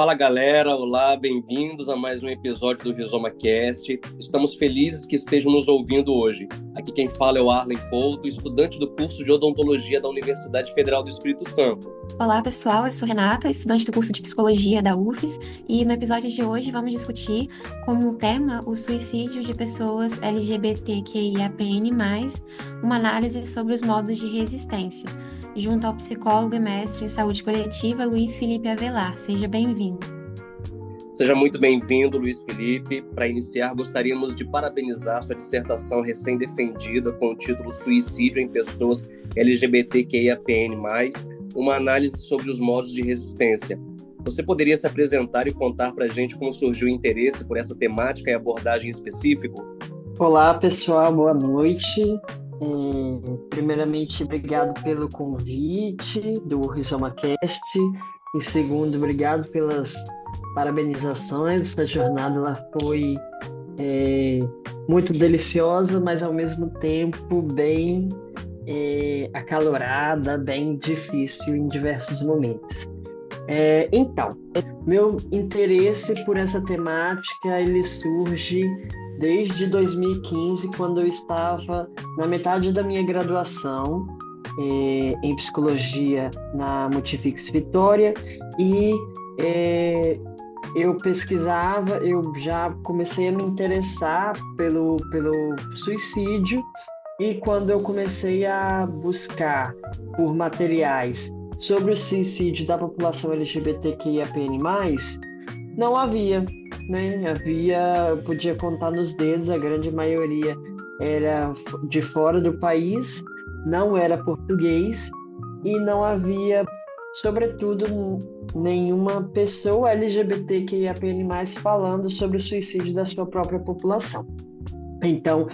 Fala galera, olá, bem-vindos a mais um episódio do RizomaCast. Estamos felizes que estejam nos ouvindo hoje. Aqui quem fala é o Arlen Couto, estudante do curso de Odontologia da Universidade Federal do Espírito Santo. Olá, pessoal. Eu sou Renata, estudante do curso de Psicologia da UFES, e no episódio de hoje vamos discutir como tema o suicídio de pessoas LGBTQIAPN+, uma análise sobre os modos de resistência, junto ao psicólogo e mestre em saúde coletiva Luiz Felipe Avelar. Seja bem-vindo. Seja muito bem-vindo, Luiz Felipe. Para iniciar, gostaríamos de parabenizar sua dissertação recém-defendida com o título Suicídio em Pessoas LGBTQIAPN+, uma análise sobre os modos de resistência. Você poderia se apresentar e contar para a gente como surgiu o interesse por essa temática e abordagem específica? Olá, pessoal, boa noite. Primeiramente, obrigado pelo convite do RizomaCast. Em segundo, obrigado pelas parabenizações. Essa jornada ela foi muito deliciosa, mas ao mesmo tempo bem acalorada, bem difícil em diversos momentos. Então, meu interesse por essa temática ele surge desde 2015, quando eu estava na metade da minha graduação em psicologia na Multifix Vitória, e eu pesquisava, eu já comecei a me interessar pelo suicídio, e quando eu comecei a buscar por materiais sobre o suicídio da população LGBTQIAPN+, não havia, né? Eu podia contar nos dedos, a grande maioria era de fora do país, não era português, e não havia, sobretudo, nenhuma pessoa LGBTQIAPN+, falando sobre o suicídio da sua própria população. Então,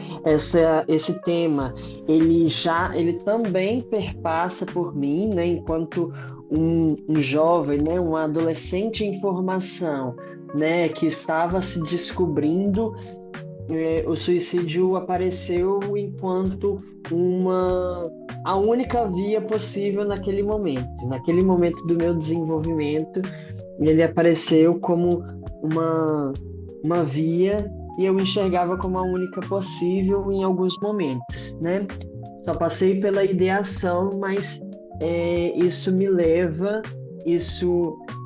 esse tema, ele também perpassa por mim, né, enquanto um jovem, né, um adolescente em formação, né, que estava se descobrindo. O suicídio apareceu enquanto a única via possível naquele momento do meu desenvolvimento. Ele apareceu como uma via, e eu enxergava como a única possível em alguns momentos, né? Só passei pela ideação, mas isso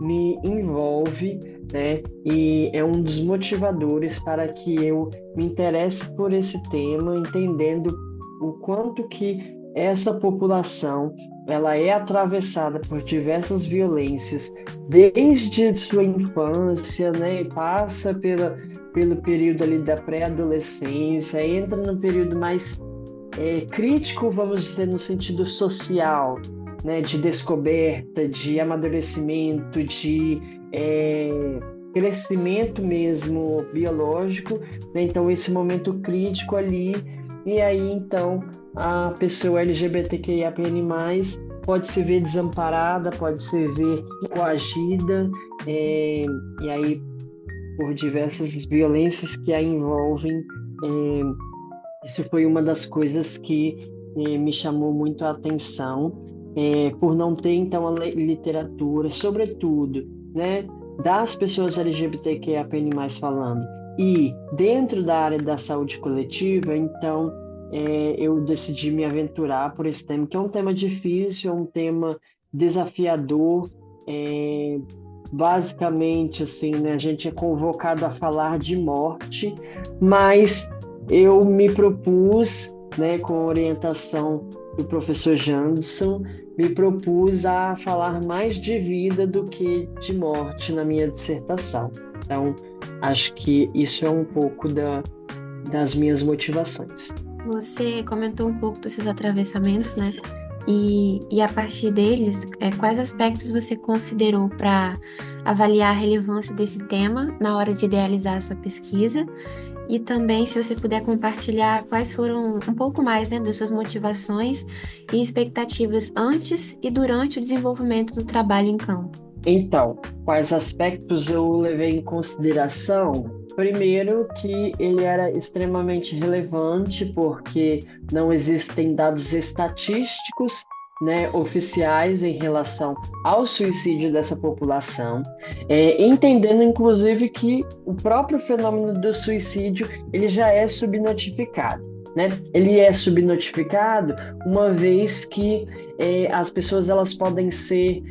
me envolve, né? E é um dos motivadores para que eu me interesse por esse tema, entendendo o quanto que essa população ela é atravessada por diversas violências desde sua infância, né? E passa pelo período ali da pré-adolescência, entra no período mais crítico, vamos dizer, no sentido social, né? De descoberta, de amadurecimento, de crescimento mesmo biológico, né? Então esse momento crítico ali, e aí então a pessoa LGBTQIAPN+, pode se ver desamparada, pode se ver coagida, e aí por diversas violências que a envolvem. Isso foi uma das coisas que me chamou muito a atenção, por não ter então a literatura, sobretudo, né, das pessoas LGBTQIAPN+, falando. E dentro da área da saúde coletiva, então, eu decidi me aventurar por esse tema, que é um tema difícil, é um tema desafiador. Basicamente, assim, né, a gente é convocado a falar de morte, mas eu me propus, né, com a orientação do professor Janderson, me propus a falar mais de vida do que de morte na minha dissertação. Então, acho que isso é um pouco das minhas motivações. Você comentou um pouco desses atravessamentos, né? E a partir deles, quais aspectos você considerou para avaliar a relevância desse tema na hora de idealizar a sua pesquisa? E também, se você puder compartilhar quais foram um pouco mais, né, das suas motivações e expectativas antes e durante o desenvolvimento do trabalho em campo. Então, quais aspectos eu levei em consideração? Primeiro, que ele era extremamente relevante, porque não existem dados estatísticos né, oficiais em relação ao suicídio dessa população, entendendo inclusive que o próprio fenômeno do suicídio ele já é subnotificado, né? Ele é subnotificado uma vez que as pessoas elas podem ser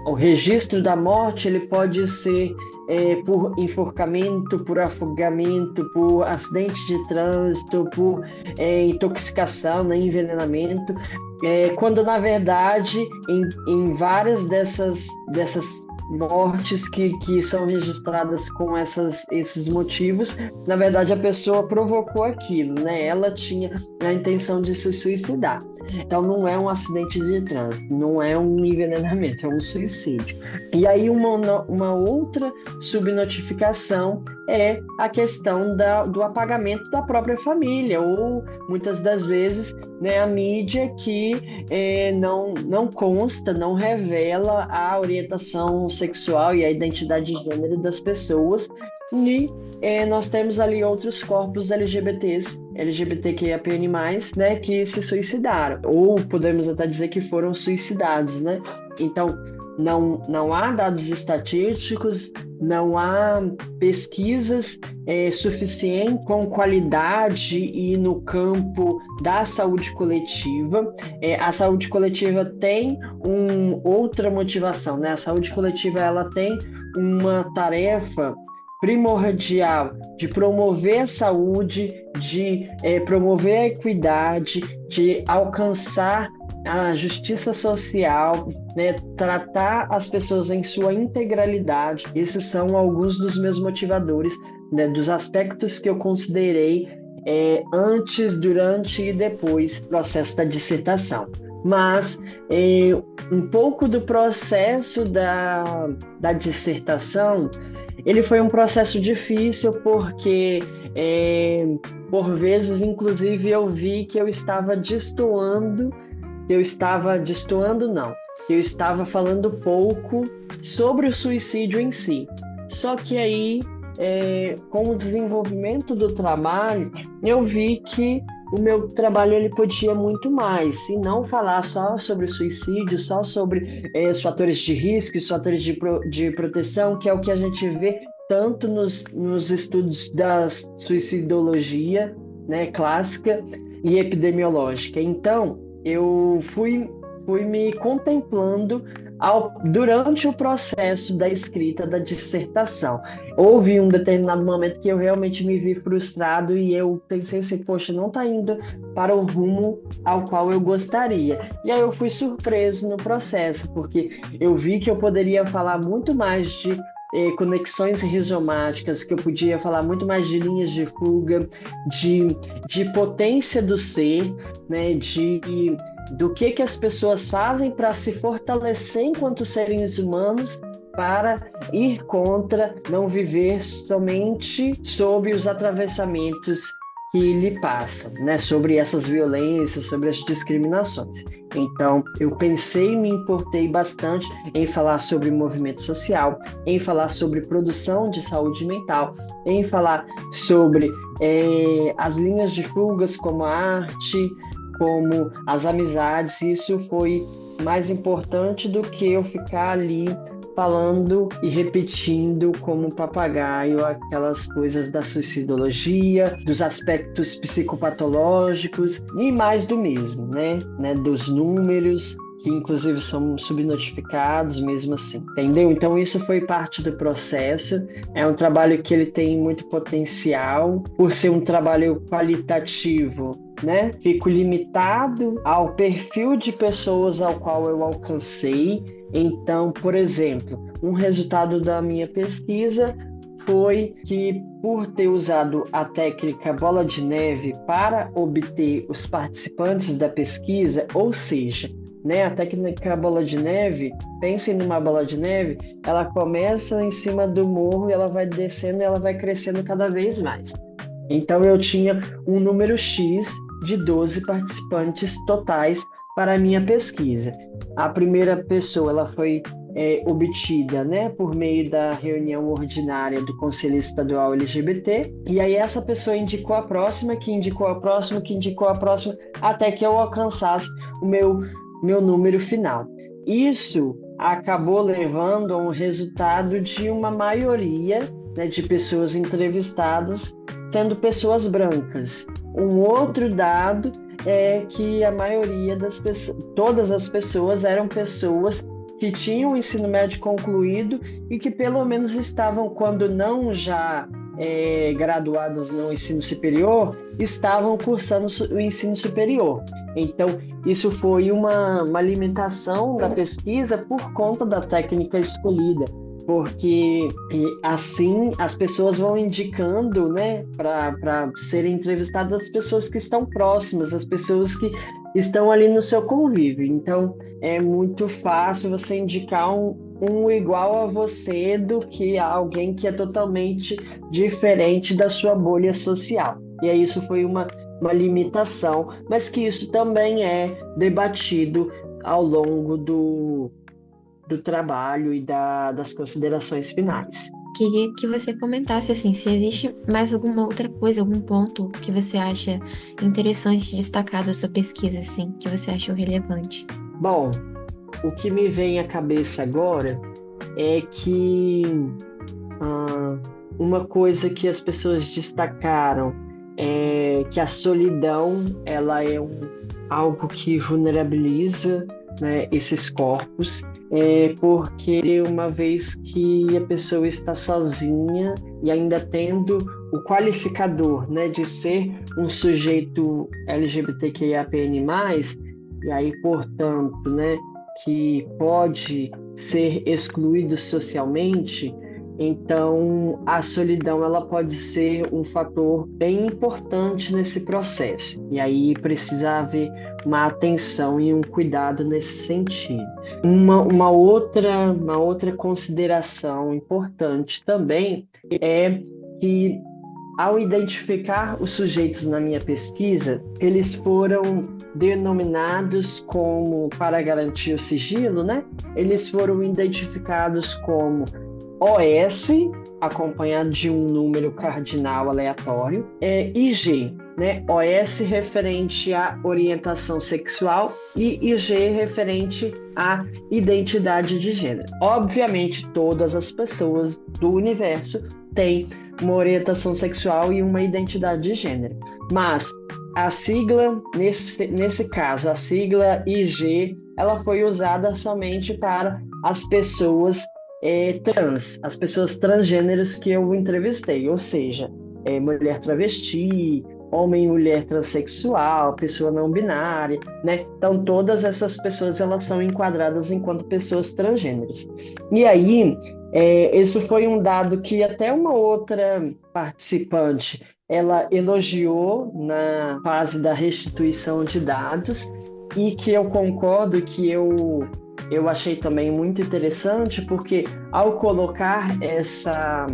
o registro da morte ele pode ser por enforcamento, por afogamento, por acidente de trânsito, por intoxicação, né, envenenamento, quando na verdade em várias dessas mortes que são registradas com esses motivos, na verdade a pessoa provocou aquilo, né? Ela tinha a intenção de se suicidar. Então não é um acidente de trânsito, não é um envenenamento, é um suicídio. E aí uma outra subnotificação é a questão do apagamento da própria família, ou muitas das vezes, né, a mídia que não consta, não revela a orientação sexual e a identidade de gênero das pessoas. E nós temos ali outros corpos LGBTQIAPN+, né, que se suicidaram, ou podemos até dizer que foram suicidados, né? Então, não há dados estatísticos, não há pesquisas suficientes com qualidade e no campo da saúde coletiva. A saúde coletiva tem outra motivação, né? A saúde coletiva ela tem uma tarefa primordial de promover a saúde, de promover a equidade, de alcançar a justiça social, né, tratar as pessoas em sua integralidade. Esses são alguns dos meus motivadores, né, dos aspectos que eu considerei antes, durante e depois do processo da dissertação. Mas um pouco do processo da dissertação, ele foi um processo difícil porque por vezes, inclusive, eu vi que eu estava falando pouco sobre o suicídio em si. Só que aí, com o desenvolvimento do trabalho, eu vi que o meu trabalho ele podia muito mais, e não falar só sobre o suicídio, só sobre os fatores de risco, os fatores de proteção, que é o que a gente vê tanto nos estudos da suicidologia, né, clássica e epidemiológica. Então, eu fui me contemplando durante o processo da escrita da dissertação. Houve um determinado momento que eu realmente me vi frustrado e eu pensei assim, poxa, não está indo para o rumo ao qual eu gostaria. E aí eu fui surpreso no processo, porque eu vi que eu poderia falar muito mais de conexões rizomáticas, que eu podia falar muito mais de linhas de fuga, de potência do ser, né, do que as pessoas fazem para se fortalecer enquanto seres humanos, para ir contra, não viver somente sob os atravessamentos que lhe passam, né? Sobre essas violências, sobre as discriminações. Então, eu pensei e me importei bastante em falar sobre movimento social, em falar sobre produção de saúde mental, em falar sobre as linhas de fugas como a arte, como as amizades. Isso foi mais importante do que eu ficar ali falando e repetindo como um papagaio aquelas coisas da suicidologia, dos aspectos psicopatológicos e mais do mesmo, né? Dos números, que inclusive são subnotificados mesmo assim, entendeu? Então isso foi parte do processo. É um trabalho que ele tem muito potencial, por ser um trabalho qualitativo, né? Fico limitado ao perfil de pessoas ao qual eu alcancei. Então, por exemplo, um resultado da minha pesquisa foi que, por ter usado a técnica bola de neve para obter os participantes da pesquisa, ou seja, né, a técnica bola de neve, pensem numa bola de neve, ela começa em cima do morro e ela vai descendo e ela vai crescendo cada vez mais. Então eu tinha um número X de 12 participantes totais para a minha pesquisa. A primeira pessoa ela foi obtida, né, por meio da reunião ordinária do Conselho Estadual LGBT, e aí essa pessoa indicou a próxima, que indicou a próxima, que indicou a próxima, até que eu alcançasse o meu número final. Isso acabou levando a um resultado de uma maioria, né, de pessoas entrevistadas sendo pessoas brancas. Um outro dado é que a maioria das pessoas, todas as pessoas eram pessoas que tinham o ensino médio concluído e que pelo menos estavam, quando não já graduadas no ensino superior, estavam cursando o ensino superior. Então, isso foi uma limitação da pesquisa por conta da técnica escolhida, porque assim as pessoas vão indicando, né, para serem entrevistadas as pessoas que estão próximas, as pessoas que estão ali no seu convívio. Então, é muito fácil você indicar um igual a você do que alguém que é totalmente diferente da sua bolha social. E aí isso foi uma limitação, mas que isso também é debatido ao longo do trabalho e das considerações finais. Queria que você comentasse assim, se existe mais alguma outra coisa, algum ponto que você acha interessante destacar da sua pesquisa, assim, que você achou relevante. Bom, o que me vem à cabeça agora é que uma coisa que as pessoas destacaram é que a solidão, ela é algo que vulnerabiliza, né, esses corpos, porque uma vez que a pessoa está sozinha e ainda tendo o qualificador, né, de ser um sujeito LGBTQIAPN+, e aí, portanto, né, que pode ser excluído socialmente, então a solidão ela pode ser um fator bem importante nesse processo. E aí precisa haver uma atenção e um cuidado nesse sentido. Uma outra consideração importante também é que, ao identificar os sujeitos na minha pesquisa, eles foram denominados como, para garantir o sigilo, né? Eles foram identificados como OS, acompanhado de um número cardinal aleatório, IG, né? OS referente à orientação sexual e IG referente à identidade de gênero. Obviamente, todas as pessoas do universo têm uma orientação sexual e uma identidade de gênero, mas a sigla, nesse caso, a sigla IG, ela foi usada somente para as pessoas trans, as pessoas transgêneros que eu entrevistei, ou seja, mulher travesti, homem e mulher transexual, pessoa não binária, né? Então, todas essas pessoas, elas são enquadradas enquanto pessoas transgêneros. E aí, isso foi um dado que até uma outra participante, ela elogiou na fase da restituição de dados, e que eu concordo, que eu achei também muito interessante, porque ao colocar essa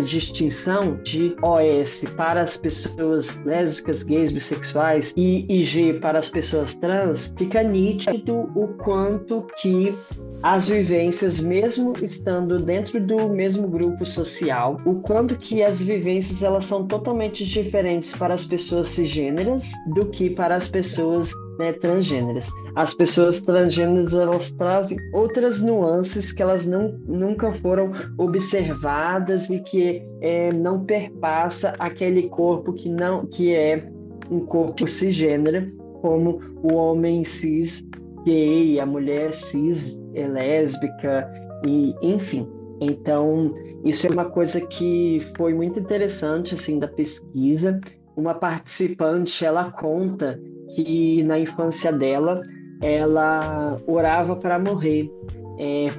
distinção de OS para as pessoas lésbicas, gays, bissexuais e IG para as pessoas trans, fica nítido o quanto que as vivências, mesmo estando dentro do mesmo grupo social, o quanto que as vivências elas são totalmente diferentes para as pessoas cisgêneras do que para as pessoas, né, transgêneras. As pessoas transgêneras, elas trazem outras nuances que elas nunca foram observadas e que não perpassa aquele corpo que é um corpo cisgênero, como o homem cis gay, a mulher cis lésbica, e enfim. Então, isso é uma coisa que foi muito interessante, assim, da pesquisa. Uma participante, ela conta que na infância dela, ela orava para morrer,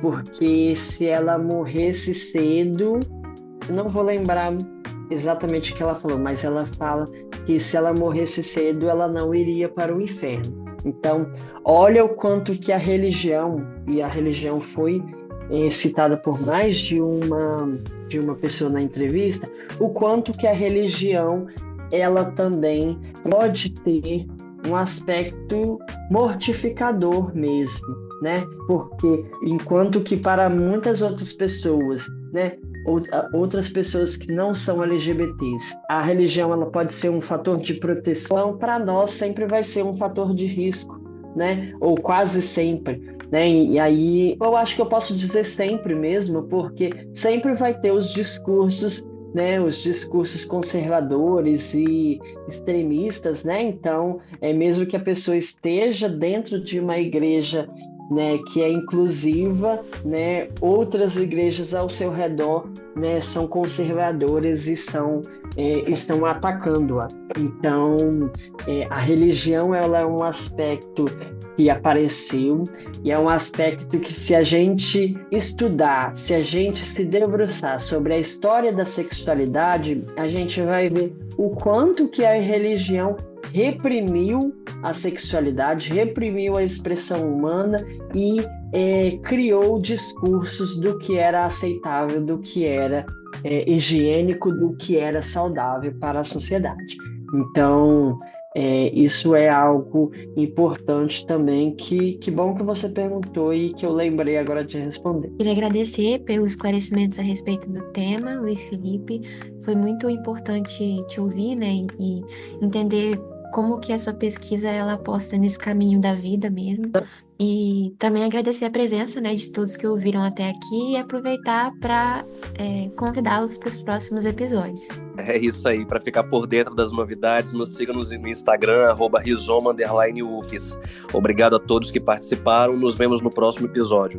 porque se ela morresse cedo, eu não vou lembrar exatamente o que ela falou, mas ela fala que se ela morresse cedo, ela não iria para o inferno. Então, olha o quanto que a religião, e a religião foi citada por mais de uma pessoa na entrevista, o quanto que a religião, ela também pode ter um aspecto mortificador mesmo, né? Porque enquanto que para muitas outras pessoas, né, outras pessoas que não são LGBTs, a religião ela pode ser um fator de proteção, para nós sempre vai ser um fator de risco, né? Ou quase sempre, né? E aí eu acho que eu posso dizer sempre mesmo, porque sempre vai ter os discursos, né? Os discursos conservadores e extremistas, né? Então, mesmo que a pessoa esteja dentro de uma igreja, né, que é inclusiva, né, outras igrejas ao seu redor, né, são conservadoras e estão atacando-a. Então, a religião ela é um aspecto que apareceu e é um aspecto que, se a gente estudar, se a gente se debruçar sobre a história da sexualidade, a gente vai ver o quanto que a religião reprimiu a sexualidade, reprimiu a expressão humana e criou discursos do que era aceitável, do que era higiênico, do que era saudável para a sociedade. Então, isso é algo importante também, que bom que você perguntou e que eu lembrei agora de responder. Queria agradecer pelos esclarecimentos a respeito do tema, Luiz Felipe. Foi muito importante te ouvir, né, e entender como que a sua pesquisa ela aposta nesse caminho da vida mesmo. E também agradecer a presença, né, de todos que ouviram até aqui e aproveitar para convidá-los para os próximos episódios. É isso aí, para ficar por dentro das novidades, nos siga no Instagram, @rizoma_ufes. Obrigado a todos que participaram, nos vemos no próximo episódio.